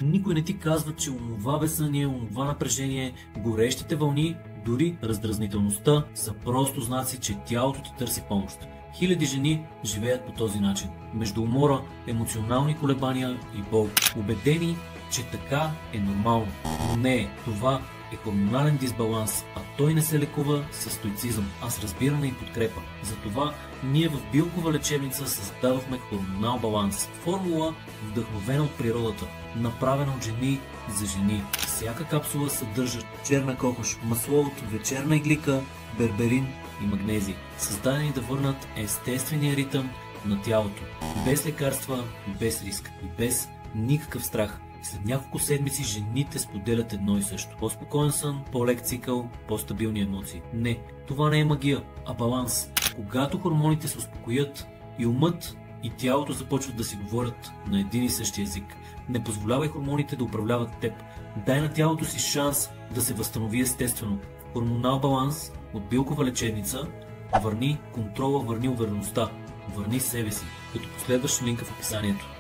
Никой не ти казва, че онова бесъние, онова напрежение, горещите вълни, дори раздразнителността са просто знаци, че тялото ти търси помощ. Хиляди жени живеят по този начин. Между умора, емоционални колебания и бол. Убедени, че така е нормално. Но не е. Това е хормонален дисбаланс, а той не се лекува със стоицизъм, а с разбиране и подкрепа. Затова ние в Билкова лечебница създадохме хормонал баланс. Формула, вдъхновена от природата, направена от жени за жени. Всяка капсула съдържа черна кокош, масло от вечерна иглика, берберин и магнезий, създадени да върнат естествения ритъм на тялото. Без лекарства, без риск и без никакъв страх. След няколко седмици жените споделят едно и също. По-спокоен сън, по-лек цикъл, по-стабилни емоции. Не, това не е магия, а баланс. Когато хормоните се успокоят и умът и тялото започват да си говорят на един и същи език. Не позволявай хормоните да управляват теб. Дай на тялото си шанс да се възстанови естествено. Хормонал баланс от Билкова лечебница. Върни контрола, върни увереността, върни себе си, като последваш линка в описанието.